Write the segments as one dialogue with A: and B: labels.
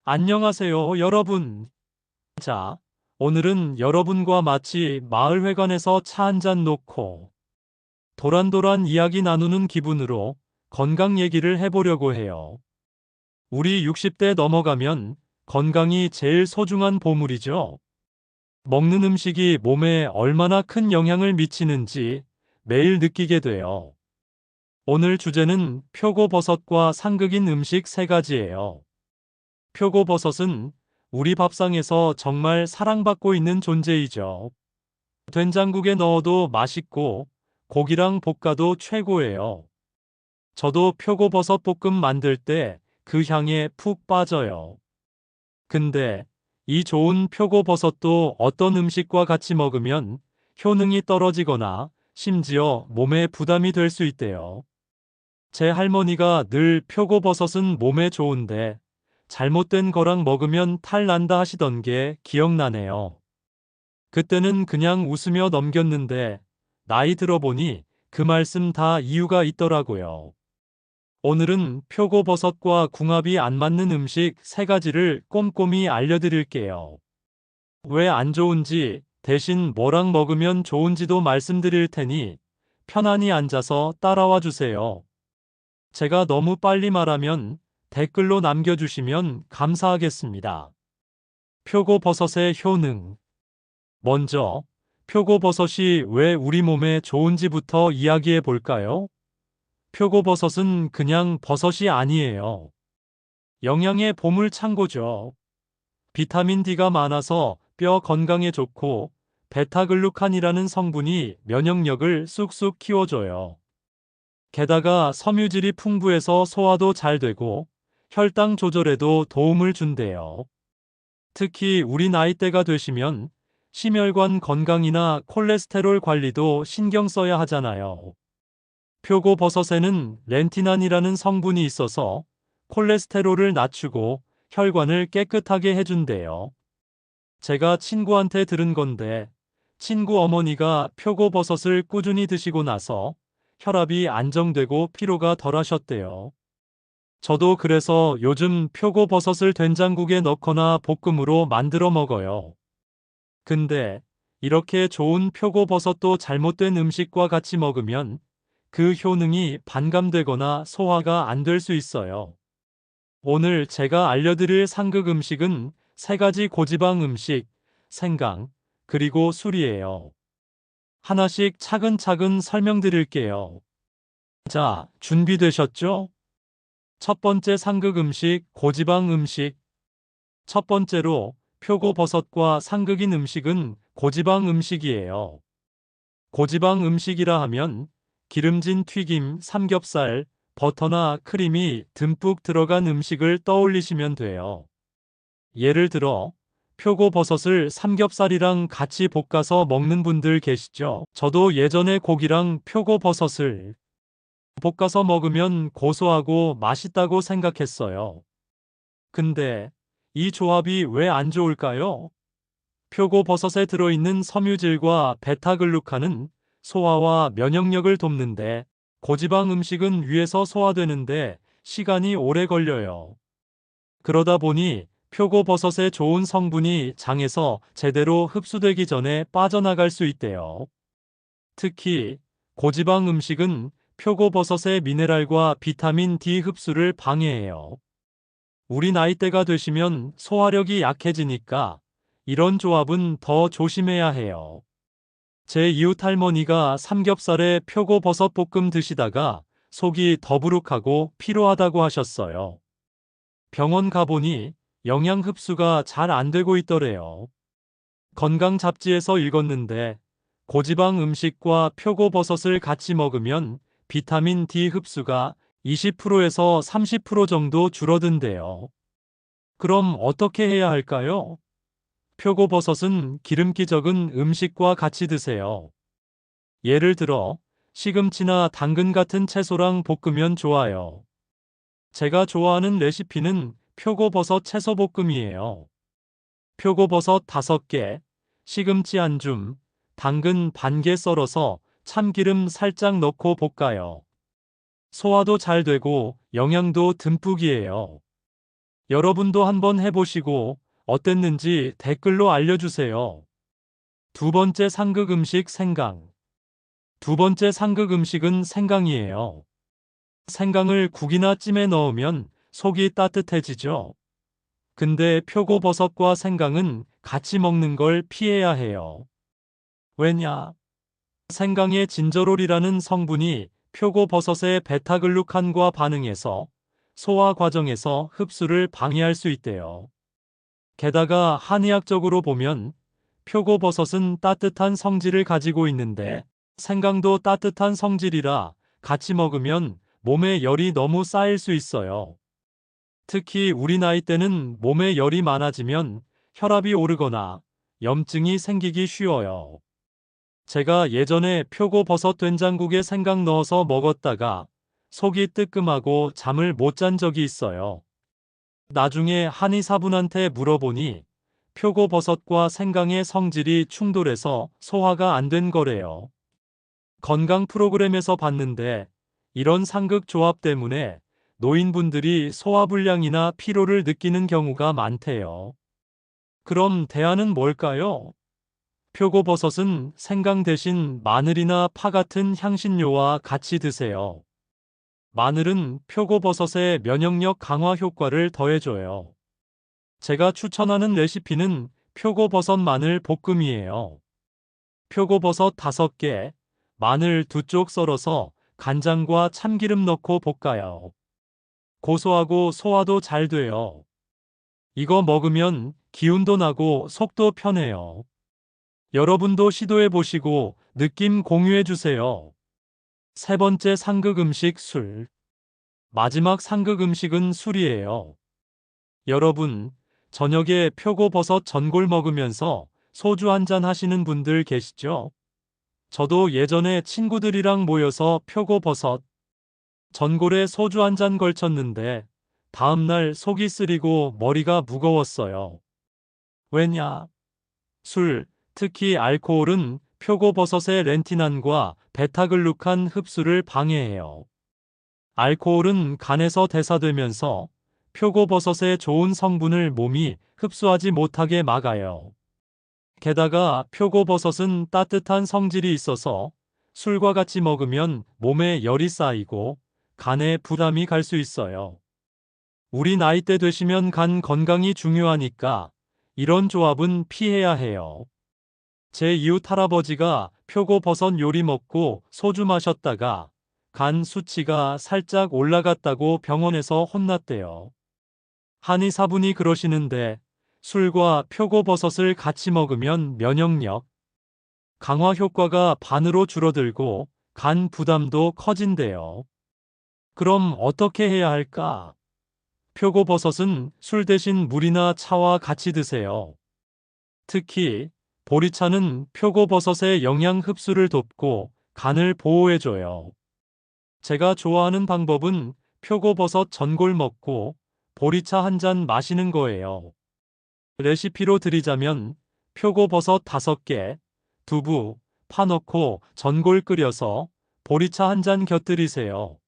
A: 안녕하세요, 여러분. 자, 오늘은 여러분과 마치 마을회관에서 차 한잔 놓고 도란도란 이야기 나누는 기분으로 건강 얘기를 해보려고 해요. 우리 60대 넘어가면 건강이 제일 소중한 보물이죠. 먹는 음식이 몸에 얼마나 큰 영향을 미치는지 매일 느끼게 돼요. 오늘 주제는 표고버섯과 상극인 음식 세 가지예요. 표고버섯은 우리 밥상에서 정말 사랑받고 있는 존재이죠. 된장국에 넣어도 맛있고 고기랑 볶아도 최고예요. 저도 표고버섯 볶음 만들 때 그 향에 푹 빠져요. 근데 이 좋은 표고버섯도 어떤 음식과 같이 먹으면 효능이 떨어지거나 심지어 몸에 부담이 될 수 있대요. 제 할머니가 늘 표고버섯은 몸에 좋은데 잘못된 거랑 먹으면 탈 난다 하시던 게 기억나네요. 그때는 그냥 웃으며 넘겼는데 나이 들어보니 그 말씀 다 이유가 있더라고요. 오늘은 표고버섯과 궁합이 안 맞는 음식 세 가지를 꼼꼼히 알려드릴게요. 왜 안 좋은지, 대신 뭐랑 먹으면 좋은지도 말씀드릴 테니 편안히 앉아서 따라와 주세요. 제가 너무 빨리 말하면 댓글로 남겨주시면 감사하겠습니다. 표고버섯의 효능. 먼저, 표고버섯이 왜 우리 몸에 좋은지부터 이야기해 볼까요? 표고버섯은 그냥 버섯이 아니에요. 영양의 보물 창고죠. 비타민 D가 많아서 뼈 건강에 좋고, 베타글루칸이라는 성분이 면역력을 쑥쑥 키워줘요. 게다가 섬유질이 풍부해서 소화도 잘 되고, 혈당 조절에도 도움을 준대요. 특히 우리 나이대가 되시면 심혈관 건강이나 콜레스테롤 관리도 신경 써야 하잖아요. 표고버섯에는 렌티난이라는 성분이 있어서 콜레스테롤을 낮추고 혈관을 깨끗하게 해준대요. 제가 친구한테 들은 건데 친구 어머니가 표고버섯을 꾸준히 드시고 나서 혈압이 안정되고 피로가 덜하셨대요. 저도 그래서 요즘 표고버섯을 된장국에 넣거나 볶음으로 만들어 먹어요. 근데 이렇게 좋은 표고버섯도 잘못된 음식과 같이 먹으면 그 효능이 반감되거나 소화가 안 될 수 있어요. 오늘 제가 알려드릴 상극 음식은 세 가지 고지방 음식, 생강, 그리고 술이에요. 하나씩 차근차근 설명드릴게요. 자, 준비되셨죠? 첫 번째 상극 음식, 고지방 음식. 첫 번째로 표고버섯과 상극인 음식은 고지방 음식이에요. 고지방 음식이라 하면 기름진 튀김, 삼겹살, 버터나 크림이 듬뿍 들어간 음식을 떠올리시면 돼요. 예를 들어 표고버섯을 삼겹살이랑 같이 볶아서 먹는 분들 계시죠? 저도 예전에 고기랑 표고버섯을 볶아서 먹으면 고소하고 맛있다고 생각했어요. 근데 이 조합이 왜 안 좋을까요? 표고버섯에 들어있는 섬유질과 베타글루칸은 소화와 면역력을 돕는데 고지방 음식은 위에서 소화되는데 시간이 오래 걸려요. 그러다 보니 표고버섯의 좋은 성분이 장에서 제대로 흡수되기 전에 빠져나갈 수 있대요. 특히 고지방 음식은 표고버섯의 미네랄과 비타민 D 흡수를 방해해요. 우리 나이대가 되시면 소화력이 약해지니까 이런 조합은 더 조심해야 해요. 제 이웃 할머니가 삼겹살에 표고버섯 볶음 드시다가 속이 더부룩하고 피로하다고 하셨어요. 병원 가보니 영양 흡수가 잘 안 되고 있더래요. 건강 잡지에서 읽었는데 고지방 음식과 표고버섯을 같이 먹으면 비타민 D 흡수가 20%에서 30% 정도 줄어든대요. 그럼 어떻게 해야 할까요? 표고버섯은 기름기 적은 음식과 같이 드세요. 예를 들어 시금치나 당근 같은 채소랑 볶으면 좋아요. 제가 좋아하는 레시피는 표고버섯 채소볶음이에요. 표고버섯 5개, 시금치 한 줌, 당근 반 개 썰어서 참기름 살짝 넣고 볶아요. 소화도 잘 되고 영양도 듬뿍이에요. 여러분도 한번 해보시고 어땠는지 댓글로 알려주세요. 두 번째 상극 음식 생강. 두 번째 상극 음식은 생강이에요. 생강을 국이나 찜에 넣으면 속이 따뜻해지죠. 근데 표고버섯과 생강은 같이 먹는 걸 피해야 해요. 왜냐? 생강의 진저롤이라는 성분이 표고버섯의 베타글루칸과 반응해서 소화 과정에서 흡수를 방해할 수 있대요. 게다가 한의학적으로 보면 표고버섯은 따뜻한 성질을 가지고 있는데 생강도 따뜻한 성질이라 같이 먹으면 몸에 열이 너무 쌓일 수 있어요. 특히 우리 나이 때는 몸에 열이 많아지면 혈압이 오르거나 염증이 생기기 쉬워요. 제가 예전에 표고버섯 된장국에 생강 넣어서 먹었다가 속이 뜨끔하고 잠을 못 잔 적이 있어요. 나중에 한의사분한테 물어보니 표고버섯과 생강의 성질이 충돌해서 소화가 안 된 거래요. 건강 프로그램에서 봤는데 이런 상극 조합 때문에 노인분들이 소화불량이나 피로를 느끼는 경우가 많대요. 그럼 대안은 뭘까요? 표고버섯은 생강 대신 마늘이나 파 같은 향신료와 같이 드세요. 마늘은 표고버섯의 면역력 강화 효과를 더해줘요. 제가 추천하는 레시피는 표고버섯 마늘 볶음이에요. 표고버섯 5개, 마늘 2쪽 썰어서 간장과 참기름 넣고 볶아요. 고소하고 소화도 잘 돼요. 이거 먹으면 기운도 나고 속도 편해요. 여러분도 시도해 보시고 느낌 공유해 주세요. 세 번째 상극 음식 술. 마지막 상극 음식은 술이에요. 여러분, 저녁에 표고버섯 전골 먹으면서 소주 한잔 하시는 분들 계시죠? 저도 예전에 친구들이랑 모여서 표고버섯 전골에 소주 한잔 걸쳤는데 다음날 속이 쓰리고 머리가 무거웠어요. 왜냐? 술, 특히 알코올은 표고버섯의 렌티난과 베타글루칸 흡수를 방해해요. 알코올은 간에서 대사되면서 표고버섯의 좋은 성분을 몸이 흡수하지 못하게 막아요. 게다가 표고버섯은 따뜻한 성질이 있어서 술과 같이 먹으면 몸에 열이 쌓이고 간에 부담이 갈 수 있어요. 우리 나이대 되시면 간 건강이 중요하니까 이런 조합은 피해야 해요. 제 이웃 할아버지가 표고버섯 요리 먹고 소주 마셨다가 간 수치가 살짝 올라갔다고 병원에서 혼났대요. 한의사분이 그러시는데 술과 표고버섯을 같이 먹으면 면역력 강화 효과가 반으로 줄어들고 간 부담도 커진대요. 그럼 어떻게 해야 할까? 표고버섯은 술 대신 물이나 차와 같이 드세요. 특히 보리차는 표고버섯의 영양 흡수를 돕고 간을 보호해줘요. 제가 좋아하는 방법은 표고버섯 전골 먹고 보리차 한 잔 마시는 거예요. 레시피로 드리자면 표고버섯 5개, 두부, 파 넣고 전골 끓여서 보리차 한 잔 곁들이세요.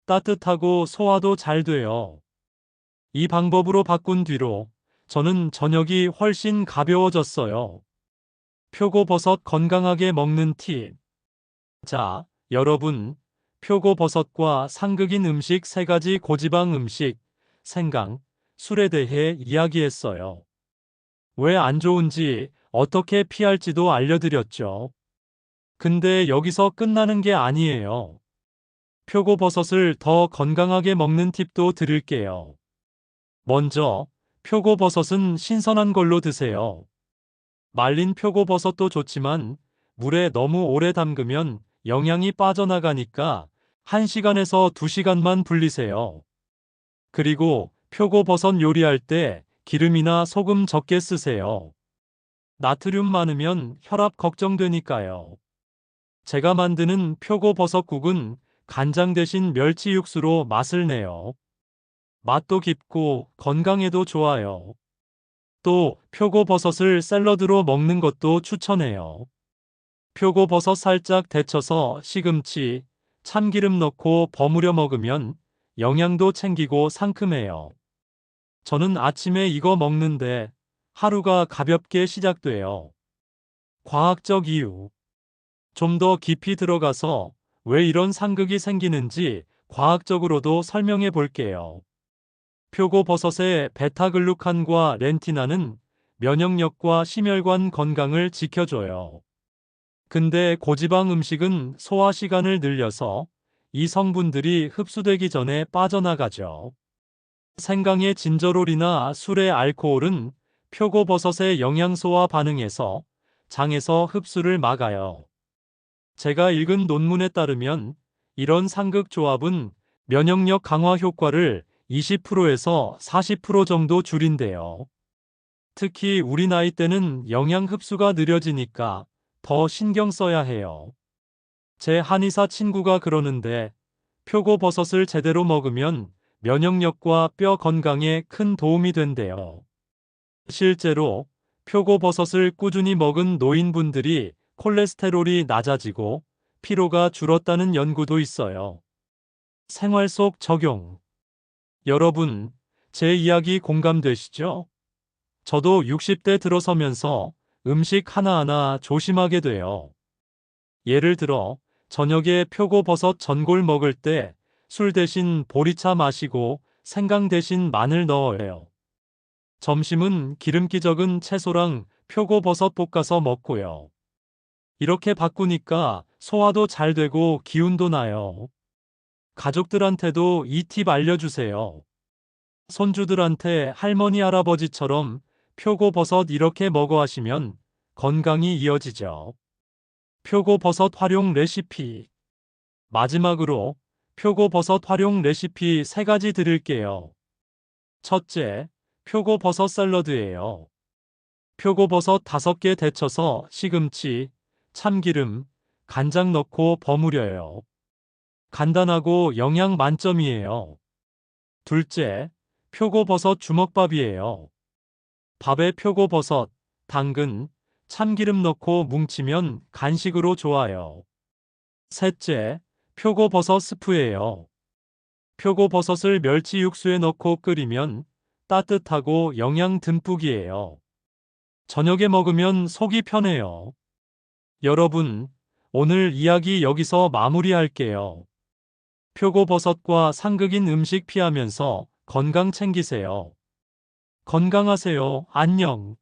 A: 따뜻하고 소화도 잘 돼요. 이 방법으로 바꾼 뒤로 저는 저녁이 훨씬 가벼워졌어요. 표고버섯 건강하게 먹는 팁. 자, 여러분, 표고버섯과 상극인 음식 3가지 고지방 음식, 생강, 술에 대해 이야기했어요. 왜 안 좋은지, 어떻게 피할지도 알려드렸죠. 근데 여기서 끝나는 게 아니에요. 표고버섯을 더 건강하게 먹는 팁도 드릴게요. 먼저, 표고버섯은 신선한 걸로 드세요. 말린 표고버섯도 좋지만 물에 너무 오래 담그면 영양이 빠져나가니까 1시간에서 2시간만 불리세요. 그리고 표고버섯 요리할 때 기름이나 소금 적게 쓰세요. 나트륨 많으면 혈압 걱정되니까요. 제가 만드는 표고버섯국은 간장 대신 멸치 육수로 맛을 내요. 맛도 깊고 건강에도 좋아요. 또 표고버섯을 샐러드로 먹는 것도 추천해요. 표고버섯 살짝 데쳐서 시금치, 참기름 넣고 버무려 먹으면 영양도 챙기고 상큼해요. 저는 아침에 이거 먹는데 하루가 가볍게 시작돼요. 과학적 이유. 좀 더 깊이 들어가서 왜 이런 상극이 생기는지 과학적으로도 설명해 볼게요. 표고버섯의 베타글루칸과 렌티나는 면역력과 심혈관 건강을 지켜줘요. 근데 고지방 음식은 소화 시간을 늘려서 이 성분들이 흡수되기 전에 빠져나가죠. 생강의 진저롤이나 술의 알코올은 표고버섯의 영양소와 반응해서 장에서 흡수를 막아요. 제가 읽은 논문에 따르면 이런 상극 조합은 면역력 강화 효과를 20%에서 40% 정도 줄인대요. 특히 우리 나이 때는 영양 흡수가 느려지니까 더 신경 써야 해요. 제 한의사 친구가 그러는데 표고버섯을 제대로 먹으면 면역력과 뼈 건강에 큰 도움이 된대요. 실제로 표고버섯을 꾸준히 먹은 노인분들이 콜레스테롤이 낮아지고 피로가 줄었다는 연구도 있어요. 생활 속 적용. 여러분, 제 이야기 공감되시죠? 저도 60대 들어서면서 음식 하나하나 조심하게 돼요. 예를 들어, 저녁에 표고버섯 전골 먹을 때 술 대신 보리차 마시고 생강 대신 마늘 넣어요. 점심은 기름기 적은 채소랑 표고버섯 볶아서 먹고요. 이렇게 바꾸니까 소화도 잘 되고 기운도 나요. 가족들한테도 이 팁 알려주세요. 손주들한테 할머니 할아버지처럼 표고버섯 이렇게 먹어 하시면 건강이 이어지죠. 표고버섯 활용 레시피. 마지막으로 표고버섯 활용 레시피 3가지 드릴게요. 첫째, 표고버섯 샐러드예요. 표고버섯 5개 데쳐서 시금치, 참기름, 간장 넣고 버무려요. 간단하고 영양 만점이에요. 둘째, 표고버섯 주먹밥이에요. 밥에 표고버섯, 당근, 참기름 넣고 뭉치면 간식으로 좋아요. 셋째, 표고버섯 스프예요. 표고버섯을 멸치 육수에 넣고 끓이면 따뜻하고 영양 듬뿍이에요. 저녁에 먹으면 속이 편해요. 여러분, 오늘 이야기 여기서 마무리할게요. 표고버섯과 상극인 음식 피하면서 건강 챙기세요. 건강하세요. 안녕.